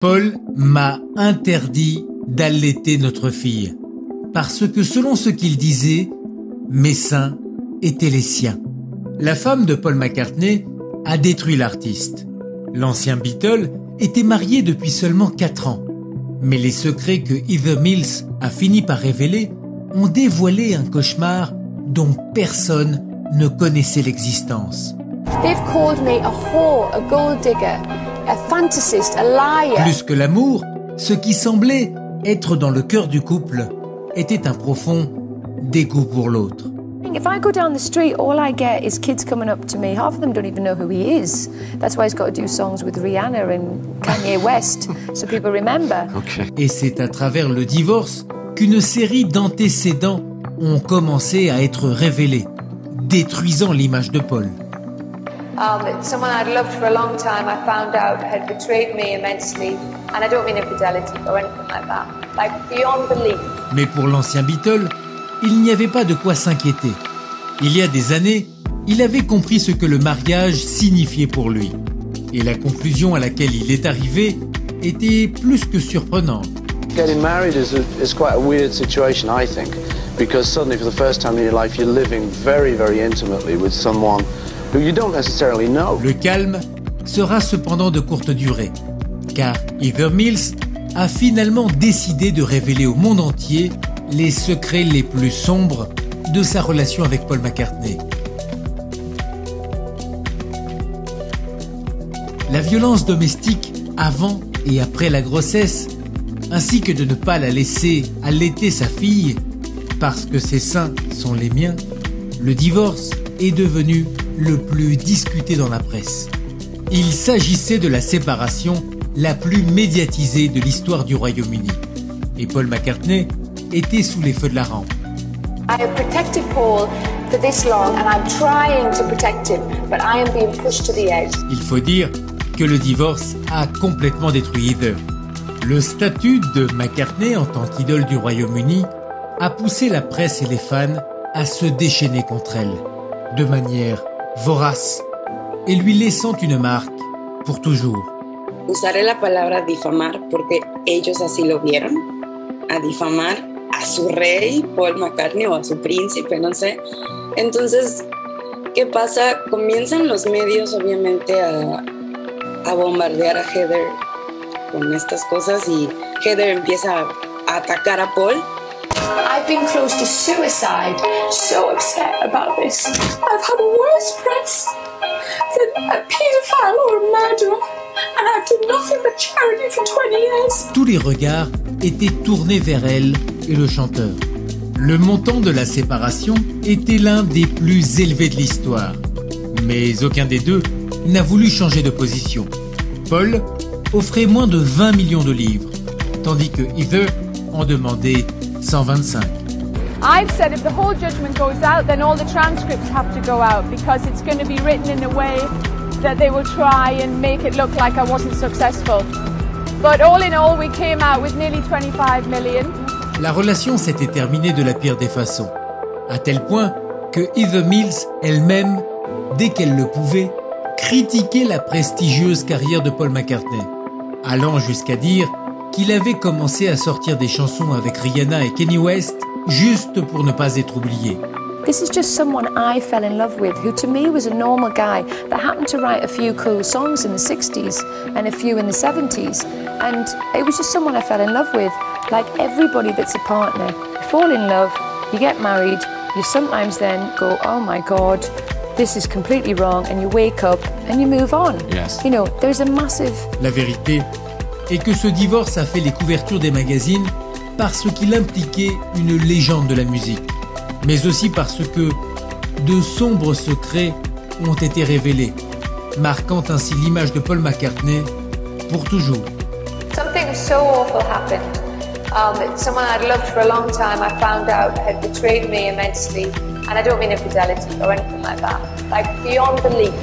Paul m'a interdit d'allaiter notre fille, parce que selon ce qu'il disait, mes seins étaient les siens. La femme de Paul McCartney a détruit l'artiste. L'ancien Beatle était marié depuis seulement 4 ans, mais les secrets que Heather Mills a fini par révéler ont dévoilé un cauchemar dont personne ne connaissait l'existence. They've called me a whore, a gold digger, a fantasist, a liar. Plus que l'amour, ce qui semblait être dans le cœur du couple était un profond dégoût pour l'autre. If I go down the street, all I get is kids coming up to me. Half of them don't even know who he is. That's why he's got to do songs with Rihanna and Kanye West, so people remember. Okay. Et c'est à travers le divorce qu'une série d'antécédents ont commencé à être révélés, détruisant l'image de Paul. Someone I'd loved for a long time, I found out had betrayed me immensely, and I don't mean infidelity or anything like that, like beyond belief. Mais pour l'ancien Beatle, il n'y avait pas de quoi s'inquiéter. Il y a des années, il avait compris ce que le mariage signifiait pour lui. Et la conclusion à laquelle il est arrivé était plus que surprenante. Getting married is quite a weird situation, I think, because suddenly for the first time in your life you're living very, very intimately with someone who you don't necessarily know. Le calme sera cependant de courte durée, car Heather Mills a finalement décidé de révéler au monde entier les secrets les plus sombres de sa relation avec Paul McCartney. La violence domestique avant et après la grossesse, ainsi que de ne pas la laisser allaiter sa fille parce que ses seins sont les miens, le divorce est devenu le plus discuté dans la presse. Il s'agissait de la séparation la plus médiatisée de l'histoire du Royaume-Uni. Et Paul McCartney était sous les feux de la rampe. I have protected Paul for this long, and I'm trying to protect him, but I am being pushed to the edge. Il faut dire que le divorce a complètement détruit Heather. Le statut de McCartney en tant qu'idole du Royaume-Uni a poussé la presse et les fans à se déchaîner contre elle, de manière vorace, et lui laissant une marque pour toujours. Usaré la palabra difamar porque ellos así lo vieron, a difamar a su rey, Paul McCartney, o a su príncipe, no sé. Entonces, ¿qué pasa? Comienzan los medios, obviamente, a bombardear a Heather con estas cosas y Heather empieza a atacar a Paul. I've been close to suicide, so upset about this. I've had worse press than a paedophile or a murderer, and I've done nothing but charity for 20 years. Tous les regards étaient tournés vers elle et le chanteur. Le montant de la séparation était l'un des plus élevés de l'histoire, mais aucun des deux n'a voulu changer de position. Paul offrait moins de 20 millions de livres, tandis que Heather en demandait 125. I've said if the whole judgment goes out, then all the transcripts have to go out because it's going to be written in a way that they will try and make it look like I wasn't successful. But all in all, we came out with nearly 25 million. La relation s'était terminée de la pire des façons, à tel point que Heather Mills elle-même, dès qu'elle le pouvait, critiquait la prestigieuse carrière de Paul McCartney, allant jusqu'à dire qu'il avait commencé à sortir des chansons avec Rihanna et Kanye West juste pour ne pas être oublié. This is just someone I fell in love with, who to me was a normal guy that happened to write a few cool songs in the 60s and a few in the 70s. And it was just someone I fell in love with. Like everybody that's a partner, you fall in love, you get married, you sometimes then go, oh my God, this is completely wrong, and you wake up and you move on. Yes. You know, there's a massive... La vérité est que ce divorce a fait les couvertures des magazines parce qu'il impliquait une légende de la musique, mais aussi parce que de sombres secrets ont été révélés, marquant ainsi l'image de Paul McCartney pour toujours. Something so awful happened. Someone I'd loved for a long time, I found out had betrayed me immensely, and I don't mean infidelity or anything like that, like beyond belief.